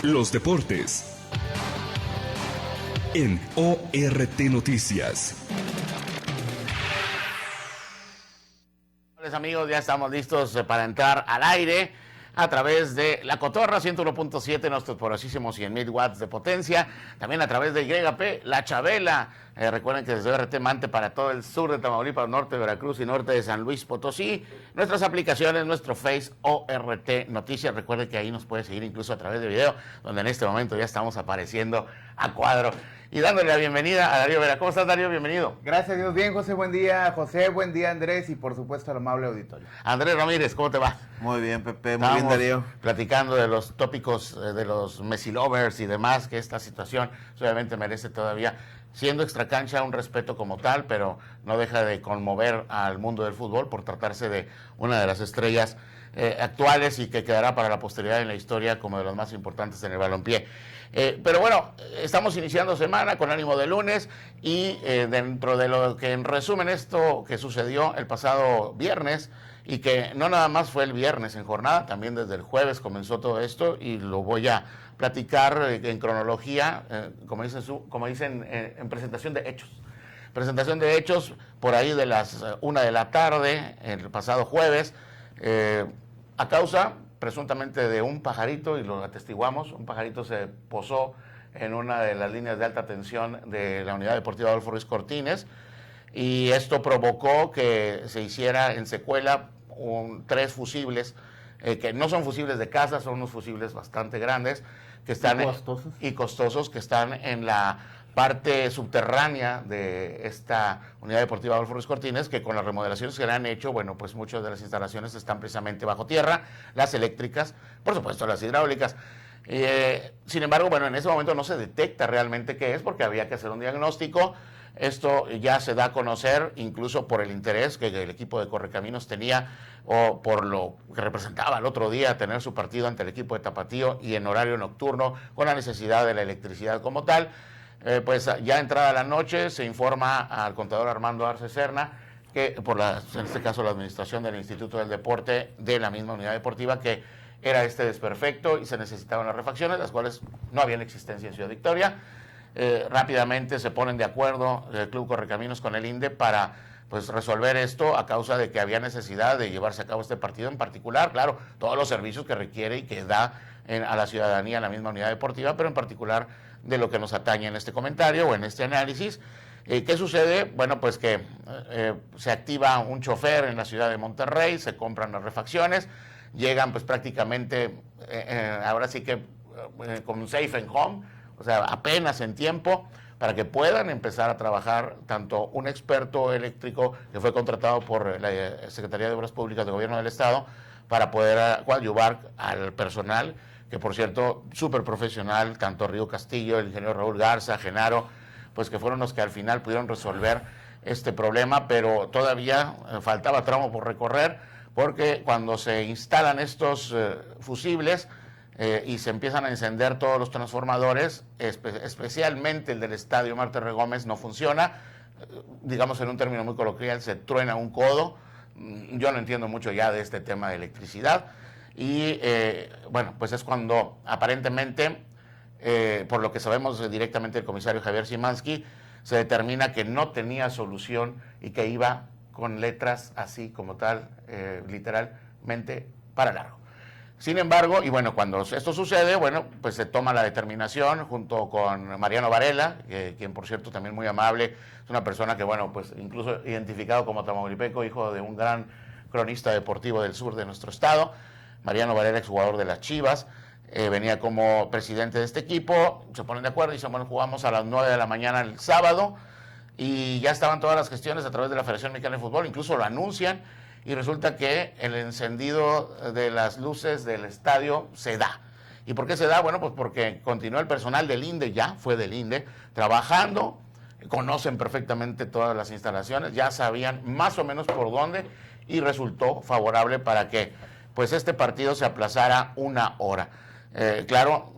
Los deportes en ORT Noticias. Hola amigos, ya estamos listos para entrar al aire a través de La Cotorra 101.7, nuestros poderosísimos 100,000 watts de potencia, también a través de YP, La Chabela. Recuerden que desde ORT Mante para todo el sur de Tamaulipas, norte de Veracruz y norte de San Luis Potosí, nuestras aplicaciones, nuestro Face ORT Noticias. Recuerden que ahí nos puede seguir incluso a través de video, donde en este momento ya estamos apareciendo a cuadro. Y dándole la bienvenida a Darío Vera. ¿Cómo estás, Darío? Bienvenido. Gracias a Dios. Bien, José. Buen día, José. Buen día, Andrés. Y por supuesto al amable auditorio. Andrés Ramírez, ¿cómo te va? Muy bien, Pepe. Muy Estamos bien, Darío. platicando de los tópicos de los Messi lovers y demás, que esta situación obviamente merece todavía, siendo extracancha, un respeto como tal, pero no deja de conmover al mundo del fútbol por tratarse de una de las estrellas actuales y que quedará para la posteridad en la historia como de los más importantes en el balompié. Pero bueno, estamos iniciando semana con ánimo de lunes y dentro de lo que en resumen esto que sucedió el pasado viernes y que no nada más fue el viernes en jornada, también desde el jueves comenzó todo esto y lo voy a platicar en cronología, como dicen en presentación de hechos. Presentación de hechos por ahí de las 1 de la tarde, el pasado jueves, a causa presuntamente de un pajarito, y lo atestiguamos, un pajarito se posó en una de las líneas de alta tensión de la Unidad Deportiva Adolfo Ruiz Cortines, y esto provocó que se hiciera en secuela 3 fusibles, que no son fusibles de casa, son unos fusibles bastante grandes, que están costosos, que están en la parte subterránea de esta Unidad Deportiva Adolfo Ruiz Cortines, que con las remodelaciones que le han hecho, bueno, pues muchas de las instalaciones están precisamente bajo tierra, las eléctricas, por supuesto las hidráulicas. Sin embargo, bueno, en ese momento no se detecta realmente qué es, porque había que hacer un diagnóstico. Esto ya se da a conocer incluso por el interés que el equipo de Correcaminos tenía, o por lo que representaba el otro día tener su partido ante el equipo de Tapatío y en horario nocturno, con la necesidad de la electricidad como tal. Pues ya entrada la noche se informa al contador Armando Arce Serna, que en este caso la administración del Instituto del Deporte de la misma unidad deportiva, que era este desperfecto y se necesitaban las refacciones, las cuales no habían existencia en Ciudad Victoria. Rápidamente se ponen de acuerdo el Club Correcaminos con el INDE para pues resolver esto, a causa de que había necesidad de llevarse a cabo este partido en particular, claro, todos los servicios que requiere y que da a la ciudadanía la misma unidad deportiva, pero en particular de lo que nos atañe en este comentario o en este análisis. ¿Qué sucede? Bueno, pues que se activa un chofer en la ciudad de Monterrey, se compran las refacciones, llegan pues prácticamente, ahora sí que con un safe and home, o sea, apenas en tiempo, para que puedan empezar a trabajar tanto un experto eléctrico que fue contratado por la Secretaría de Obras Públicas del Gobierno del Estado para poder coadyuvar al personal, que por cierto, súper profesional, tanto Río Castillo, el ingeniero Raúl Garza, Genaro, pues que fueron los que al final pudieron resolver este problema, pero todavía faltaba tramo por recorrer, porque cuando se instalan estos fusibles y se empiezan a encender todos los transformadores, especialmente el del estadio Marte Regómez, no funciona, digamos en un término muy coloquial, se truena un codo. Yo no entiendo mucho ya de este tema de electricidad. Y bueno, pues es cuando aparentemente, por lo que sabemos directamente del comisario Javier Simansky, se determina que no tenía solución y que iba con letras así como tal, literalmente para largo. Sin embargo, y bueno, cuando esto sucede, bueno, pues se toma la determinación junto con Mariano Varela, quien por cierto también muy amable, es una persona que, bueno, pues incluso identificado como tamaulipeco, hijo de un gran cronista deportivo del sur de nuestro estado. Mariano Varela, exjugador de las Chivas, venía como presidente de este equipo, se ponen de acuerdo y dicen, bueno, jugamos a las 9 de la mañana el sábado, y ya estaban todas las gestiones a través de la Federación Mexicana de Fútbol, incluso lo anuncian, y resulta que el encendido de las luces del estadio se da. ¿Y por qué se da? Bueno, pues porque continuó el personal del INDE, ya fue del INDE, trabajando, conocen perfectamente todas las instalaciones, ya sabían más o menos por dónde, y resultó favorable para que pues este partido se aplazara 1 hora. Claro,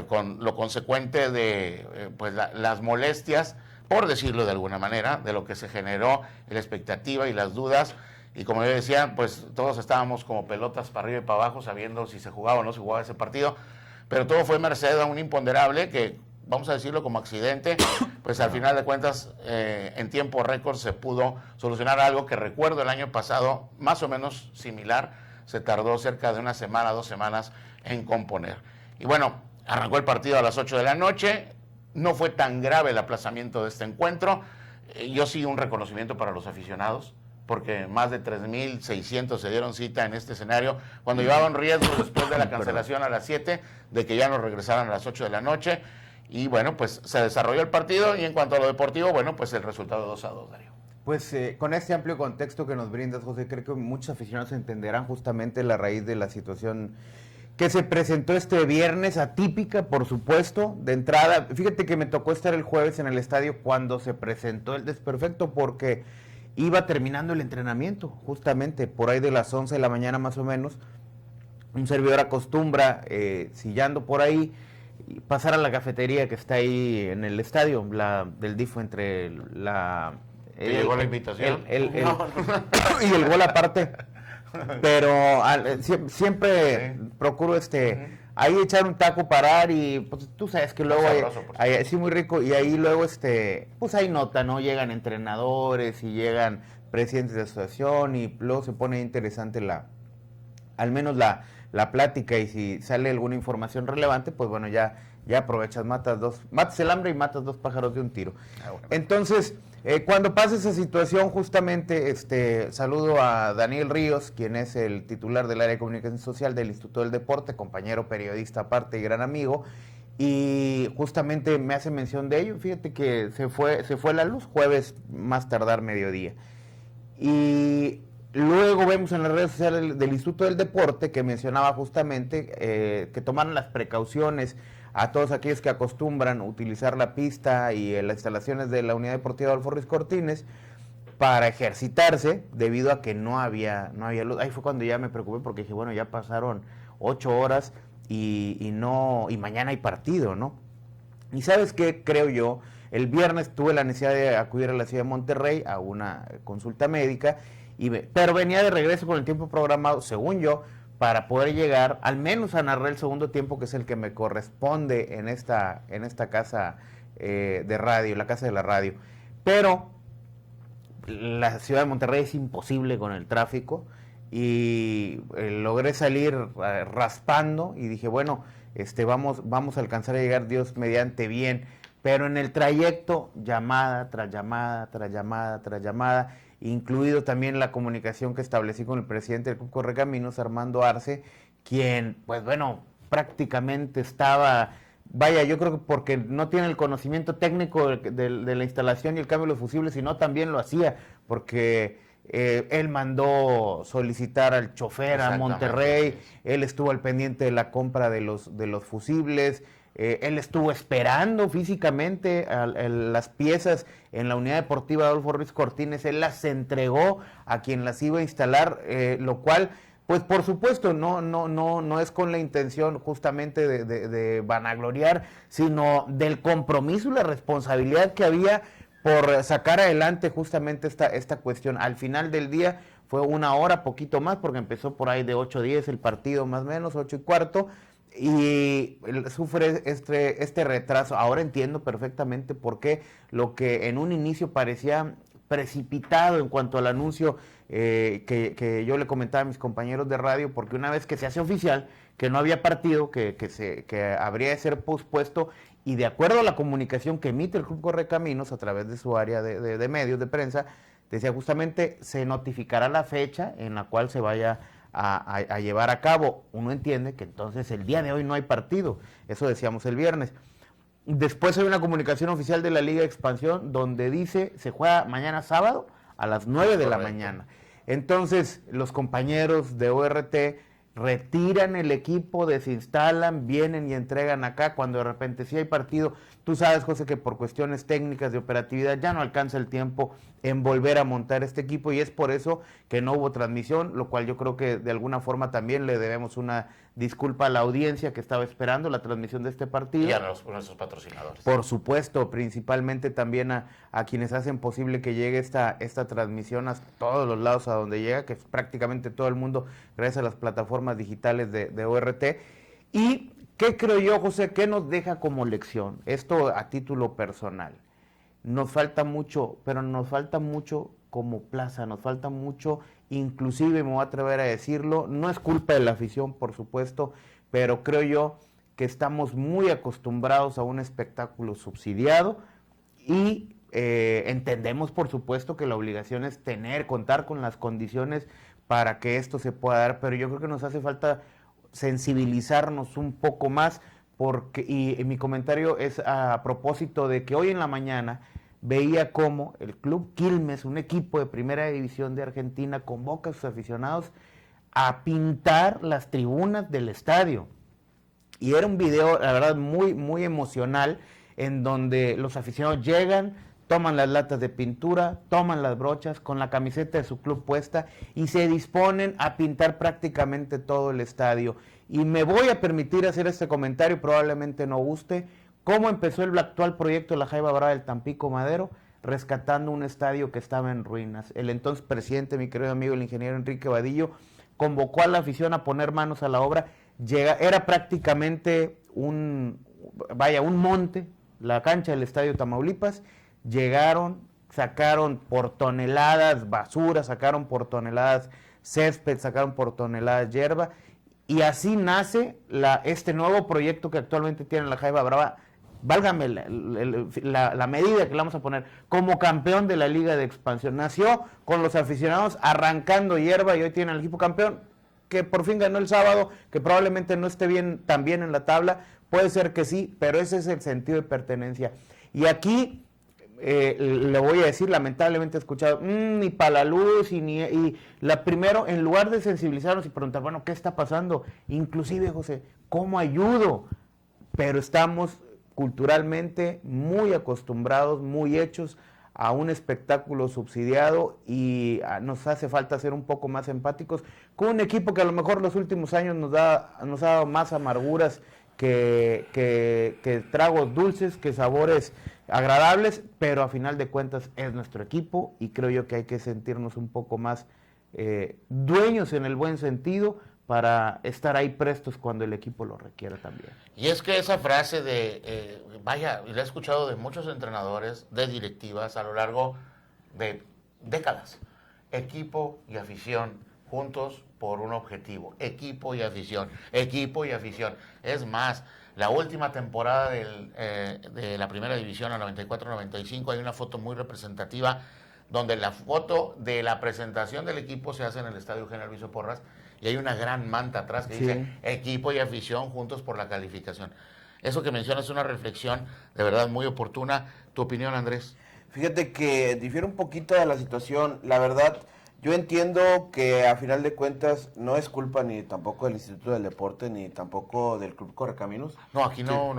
con lo consecuente de pues las molestias, por decirlo de alguna manera, de lo que se generó, la expectativa y las dudas. Y como yo decía, pues todos estábamos como pelotas para arriba y para abajo, sabiendo si se jugaba o no se jugaba ese partido. pero todo fue merced a un imponderable que, vamos a decirlo como accidente, pues al final de cuentas en tiempo récord se pudo solucionar algo que recuerdo el año pasado, más o menos similar, se tardó cerca de una semana, 2 semanas en componer. Y bueno, arrancó el partido a las 8 de la noche, no fue tan grave el aplazamiento de este encuentro, yo sí un reconocimiento para los aficionados, porque más de 3.600 se dieron cita en este escenario, cuando llevaban riesgo después de la cancelación a las 7, de que ya no regresaran a las 8 de la noche. Y bueno, pues se desarrolló el partido y en cuanto a lo deportivo, bueno, pues el resultado 2-2, Darío. Pues con este amplio contexto que nos brindas, José, creo que muchos aficionados entenderán justamente la raíz de la situación que se presentó este viernes, atípica, por supuesto, de entrada. Fíjate que me tocó estar el jueves en el estadio cuando se presentó el desperfecto, porque iba terminando el entrenamiento, justamente por ahí de las 11 de la mañana más o menos. Un servidor acostumbra, sillando por ahí, pasar a la cafetería que está ahí en el estadio, la del DIF entre la... ¿Te llegó la invitación? Y el gol aparte. Pero siempre sí. Procuro ahí echar un taco, parar y pues tú sabes que luego sí, muy rico, y ahí luego pues hay nota, ¿no? Llegan entrenadores y llegan presidentes de asociación y luego se pone interesante al menos la plática, y si sale alguna información relevante, pues bueno, ya aprovechas, matas el hambre y matas 2 pájaros de un tiro. Bueno. Entonces, cuando pasa esa situación, justamente saludo a Daniel Ríos, quien es el titular del área de comunicación social del Instituto del Deporte, compañero periodista aparte y gran amigo, y justamente me hace mención de ello. Fíjate que se fue la luz jueves, más tardar mediodía. Y luego vemos en las redes sociales del Instituto del Deporte que mencionaba justamente que tomaron las precauciones a todos aquellos que acostumbran utilizar la pista y las instalaciones de la Unidad Deportiva Adolfo Ruiz Cortines para ejercitarse, debido a que no había luz. Ahí fue cuando ya me preocupé, porque dije, bueno, ya pasaron 8 horas y mañana hay partido, ¿no? Y ¿sabes qué? Creo yo, el viernes tuve la necesidad de acudir a la ciudad de Monterrey a una consulta médica, pero venía de regreso con el tiempo programado, según yo, para poder llegar al menos a narrar el segundo tiempo, que es el que me corresponde en esta casa de radio, la casa de la radio. Pero la ciudad de Monterrey es imposible con el tráfico, y logré salir raspando, y dije, bueno, vamos a alcanzar a llegar, Dios mediante, bien. Pero en el trayecto, llamada tras llamada, tras llamada, tras llamada, incluido también la comunicación que establecí con el presidente del Club Correcaminos, Armando Arce, quien, pues bueno, prácticamente estaba, vaya, yo creo que porque no tiene el conocimiento técnico de la instalación y el cambio de los fusibles, sino también lo hacía, porque él mandó solicitar al chofer a Monterrey, él estuvo al pendiente de la compra de los fusibles, él estuvo esperando físicamente las piezas en la Unidad Deportiva Adolfo Ruiz Cortines, él las entregó a quien las iba a instalar, lo cual, pues por supuesto, no es con la intención justamente de vanagloriar, sino del compromiso y la responsabilidad que había por sacar adelante justamente esta cuestión. Al final del día fue 1 hora, poquito más, porque empezó por ahí de 8:10 el partido, más o menos, 8:15, y sufre este retraso. Ahora entiendo perfectamente por qué lo que en un inicio parecía precipitado en cuanto al anuncio que yo le comentaba a mis compañeros de radio, porque una vez que se hace oficial que no había partido, que habría de ser pospuesto, y de acuerdo a la comunicación que emite el Club Correcaminos a través de su área de medios de prensa, decía justamente se notificará la fecha en la cual se vaya a llevar a cabo. Uno entiende que entonces el día de hoy no hay partido, eso decíamos el viernes. Después hay una comunicación oficial de la Liga de Expansión donde dice se juega mañana sábado a las 9 de la mañana. Entonces los compañeros de ORT retiran el equipo, desinstalan, vienen y entregan acá, cuando de repente sí hay partido. Tú sabes, José, que por cuestiones técnicas de operatividad ya no alcanza el tiempo en volver a montar este equipo, y es por eso que no hubo transmisión, lo cual yo creo que de alguna forma también le debemos una disculpa a la audiencia que estaba esperando la transmisión de este partido. Y a nuestros patrocinadores. Por supuesto, principalmente también a quienes hacen posible que llegue esta transmisión a todos los lados a donde llega, que es prácticamente todo el mundo, gracias a las plataformas digitales de ORT. Y ¿Qué creo yo, José? ¿Qué nos deja como lección? Esto a título personal. Nos falta mucho, pero nos falta mucho como plaza, nos falta mucho, inclusive me voy a atrever a decirlo, no es culpa de la afición, por supuesto, pero creo yo que estamos muy acostumbrados a un espectáculo subsidiado y entendemos, por supuesto, que la obligación es contar con las condiciones para que esto se pueda dar, pero yo creo que nos hace falta sensibilizarnos un poco más, porque, y mi comentario es a propósito de que hoy en la mañana veía cómo el Club Quilmes, un equipo de primera división de Argentina, convoca a sus aficionados a pintar las tribunas del estadio. Y era un video, la verdad, muy, muy emocional, en donde los aficionados llegan, toman las latas de pintura, toman las brochas con la camiseta de su club puesta y se disponen a pintar prácticamente todo el estadio. Y me voy a permitir hacer este comentario, probablemente no guste, cómo empezó el actual proyecto de la Jaiba Brava del Tampico Madero, rescatando un estadio que estaba en ruinas. El entonces presidente, mi querido amigo el ingeniero Enrique Vadillo, convocó a la afición a poner manos a la obra. Era prácticamente un monte, la cancha del Estadio Tamaulipas. Llegaron, sacaron por toneladas basura, sacaron por toneladas césped, sacaron por toneladas hierba, y así nace este nuevo proyecto que actualmente tiene la Jaiba Brava. Válgame la medida que le vamos a poner, como campeón de la Liga de Expansión. Nació con los aficionados arrancando hierba y hoy tiene el equipo campeón, que por fin ganó el sábado, que probablemente no esté tan bien en la tabla, puede ser que sí, pero ese es el sentido de pertenencia. Y aquí le voy a decir, lamentablemente he escuchado, ni para la luz, primero, en lugar de sensibilizarnos y preguntar, bueno, ¿qué está pasando? Inclusive, José, ¿cómo ayudo? Pero estamos culturalmente muy acostumbrados, muy hechos a un espectáculo subsidiado, y nos hace falta ser un poco más empáticos con un equipo que a lo mejor los últimos años nos ha dado más amarguras que tragos dulces, que sabores agradables, pero a final de cuentas es nuestro equipo y creo yo que hay que sentirnos un poco más dueños en el buen sentido para estar ahí prestos cuando el equipo lo requiera también. Y es que esa frase de, la he escuchado de muchos entrenadores, de directivas a lo largo de décadas, equipo y afición juntos por un objetivo, equipo y afición, equipo y afición. Es más, la última temporada de la primera división, a 94-95, hay una foto muy representativa donde la foto de la presentación del equipo se hace en el Estadio General Luis Porras y hay una gran manta atrás que dice equipo y afición juntos por la calificación. Eso que mencionas es una reflexión de verdad muy oportuna. ¿Tu opinión, Andrés? Fíjate que difiere un poquito de la situación. La verdad, yo entiendo que a final de cuentas no es culpa ni tampoco del Instituto del Deporte ni tampoco del Club Correcaminos. No, aquí no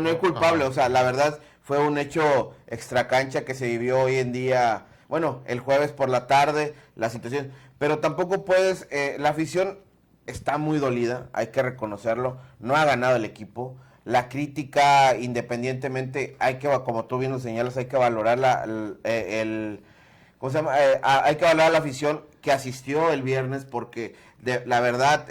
hay culpable. O sea, la verdad fue un hecho extracancha que se vivió hoy en día, bueno, el jueves por la tarde, la situación. Pero tampoco puedes, la afición está muy dolida, hay que reconocerlo. No ha ganado el equipo. La crítica, independientemente, como tú bien lo señalas, hay que valorar ¿cómo se llama? Hay que valorar a la afición que asistió el viernes, porque la verdad,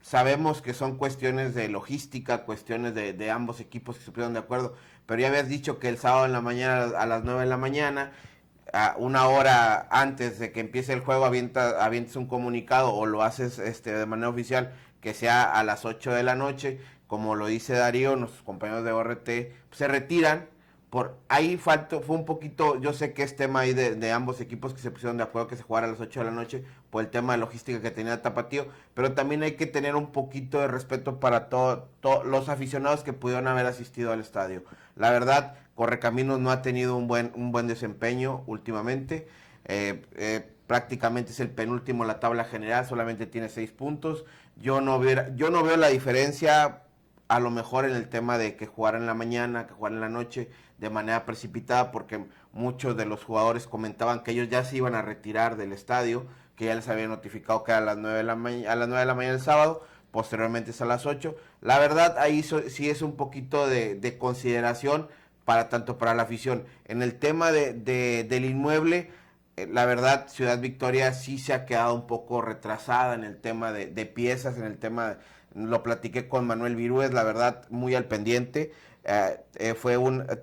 sabemos que son cuestiones de logística, cuestiones de ambos equipos que se pusieron de acuerdo, pero ya habías dicho que el sábado en la mañana, a las 9 de la mañana, a una hora antes de que empiece el juego, avientes un comunicado o lo haces de manera oficial, que sea a las 8 de la noche, como lo dice Darío, nuestros compañeros de ORT, se retiran. Ahí fue un poquito, yo sé que es tema ahí de ambos equipos que se pusieron de acuerdo que se jugara a las 8 de la noche por el tema de logística que tenía Tapatío, pero también hay que tener un poquito de respeto para todos los aficionados que pudieron haber asistido al estadio. La verdad, Correcaminos no ha tenido un buen desempeño últimamente, prácticamente es el penúltimo en la tabla general, solamente tiene 6 puntos. Yo no veo la diferencia, a lo mejor en el tema de que jugara en la mañana, que jugara en la noche, de manera precipitada, porque muchos de los jugadores comentaban que ellos ya se iban a retirar del estadio, que ya les habían notificado que era a las 9 de la mañana el sábado, posteriormente es a las 8. La verdad, ahí sí es un poquito de consideración tanto para la afición. En el tema del inmueble, la verdad, Ciudad Victoria sí se ha quedado un poco retrasada en el tema de piezas, en el tema, lo platiqué con Manuel Virúes, la verdad, muy al pendiente.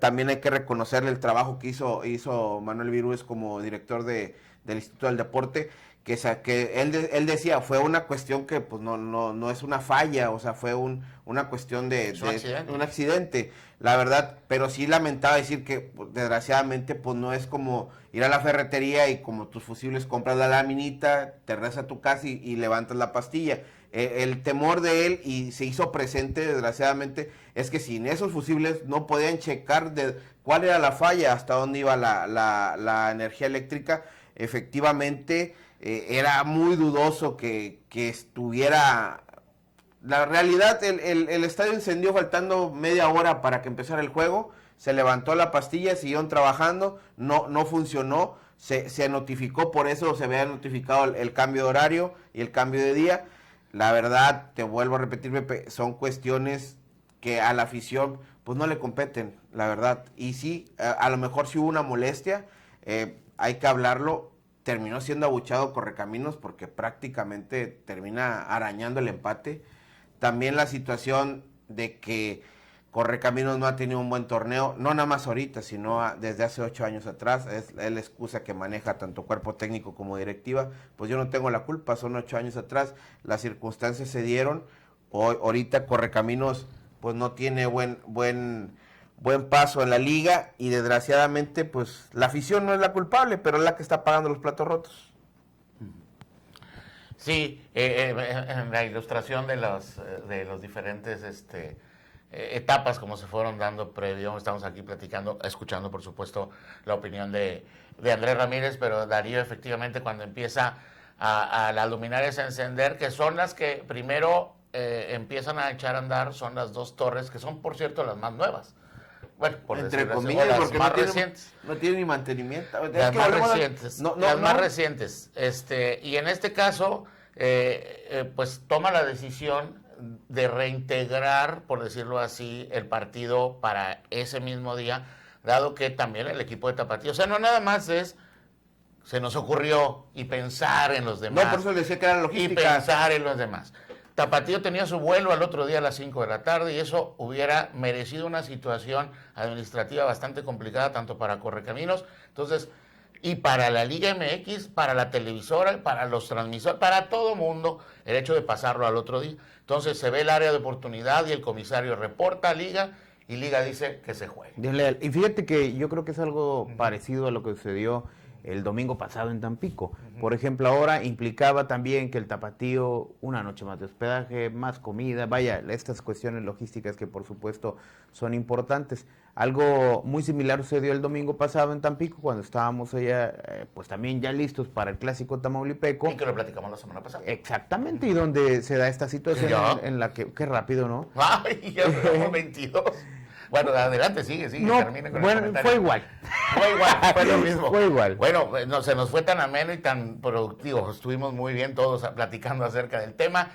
También hay que reconocerle el trabajo que hizo Manuel Virúes como director del Instituto del Deporte, que él decía, fue una cuestión que pues no es una falla, o sea, fue una cuestión de un accidente, la verdad, pero sí lamentaba decir que pues, desgraciadamente pues no es como ir a la ferretería y como tus fusibles compras la laminita, te regresas a tu casa y levantas la pastilla. El temor de él, y se hizo presente desgraciadamente, es que sin esos fusibles no podían checar de cuál era la falla, hasta dónde iba la energía eléctrica. Efectivamente, era muy dudoso que estuviera... La realidad, el estadio incendió faltando media hora para que empezara el juego, se levantó la pastilla, siguieron trabajando, no funcionó, se notificó, por eso se había notificado el cambio de horario y el cambio de día. La verdad, te vuelvo a repetir, Pepe, son cuestiones que a la afición pues no le competen, la verdad. Y sí, a lo mejor sí hubo una molestia, hay que hablarlo. Terminó siendo abuchado Correcaminos porque prácticamente termina arañando el empate. También la situación de que Correcaminos no ha tenido un buen torneo, no nada más ahorita, sino desde hace 8 años atrás. Es la excusa que maneja tanto cuerpo técnico como directiva. Pues yo no tengo la culpa, son 8 años atrás, las circunstancias se dieron. Ahorita Correcaminos pues no tiene buen paso en la liga y desgraciadamente pues la afición no es la culpable, pero es la que está pagando los platos rotos. Sí, en la ilustración de los diferentes etapas como se fueron dando previo, estamos aquí platicando, escuchando por supuesto la opinión de Andrés Ramírez, pero Darío, efectivamente cuando empieza a las luminarias a encender, que son las que primero empiezan a echar a andar, son las 2 torres, que son por cierto las más nuevas. Bueno, por entre decirlo así, comillas, las porque más recientes. No tiene ni mantenimiento. Las más recientes. Las más recientes. Y en este caso, pues toma la decisión de reintegrar, por decirlo así, el partido para ese mismo día, dado que también el equipo de Tapatío, o sea, no nada más se nos ocurrió y pensar en los demás. No, por eso le decía que era logística. Y pensar en los demás. Tapatío tenía su vuelo al otro día a las 5 de la tarde y eso hubiera merecido una situación administrativa bastante complicada tanto para Correcaminos, entonces, y para la Liga MX, para la televisora, para los transmisores, para todo mundo, el hecho de pasarlo al otro día. Entonces se ve el área de oportunidad y el comisario reporta a Liga y Liga dice que se juegue. Y fíjate que yo creo que es algo parecido a lo que sucedió el domingo pasado en Tampico. Por ejemplo, ahora implicaba también que el Tapatío, una noche más de hospedaje, más comida, vaya, estas cuestiones logísticas que por supuesto son importantes. Algo muy similar sucedió el domingo pasado en Tampico, cuando estábamos allá, pues también ya listos para el clásico tamaulipeco. Y que lo platicamos la semana pasada. Exactamente, y donde se da esta situación en la que, qué rápido, ¿no? Ay, ya somos 22. Bueno, adelante, sigue, no, termine con bueno, el comentario. fue igual, fue lo mismo. Fue igual. Bueno, no, se nos fue tan ameno y tan productivo, estuvimos muy bien todos platicando acerca del tema.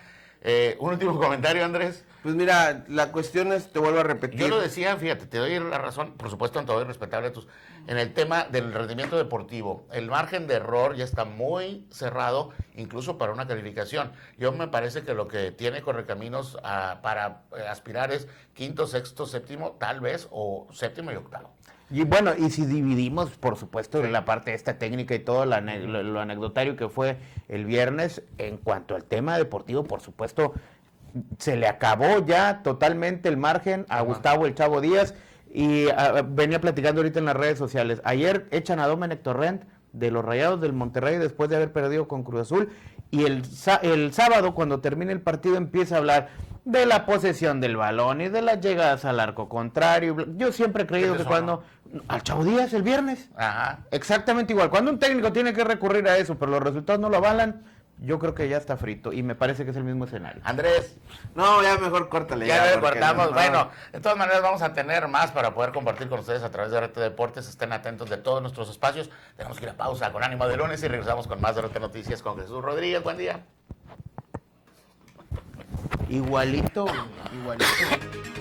Un último comentario, Andrés. Pues mira, la cuestión es, te vuelvo a repetir. Yo lo decía, fíjate, te doy la razón, por supuesto, en todo y respetable a tus, en el tema del rendimiento deportivo. El margen de error ya está muy cerrado, incluso para una calificación. Yo me parece que lo que tiene Correcaminos para aspirar es 5º, 6º, 7º, tal vez, o 7º y 8º. Y bueno, y si dividimos, por supuesto, la parte esta técnica y todo lo anecdotario que fue el viernes, en cuanto al tema deportivo, por supuesto, se le acabó ya totalmente el margen a Gustavo el Chavo Díaz, y venía platicando ahorita en las redes sociales. Ayer echan a Domenech Torrent de los Rayados del Monterrey después de haber perdido con Cruz Azul, y el sábado, cuando termine el partido, empieza a hablar de la posesión del balón y de las llegadas al arco contrario. Yo siempre he creído que cuando... Al Chavo Díaz el viernes. Ajá. Exactamente igual. Cuando un técnico tiene que recurrir a eso, pero los resultados no lo avalan, yo creo que ya está frito y me parece que es el mismo escenario. Andrés. No, ya mejor córtale. Ya cortamos. No. Bueno, de todas maneras vamos a tener más para poder compartir con ustedes a través de RT Deportes. Estén atentos de todos nuestros espacios. Tenemos que ir a pausa con ánimo de lunes y regresamos con más de RT Noticias con Jesús Rodríguez. Buen día. Igualito.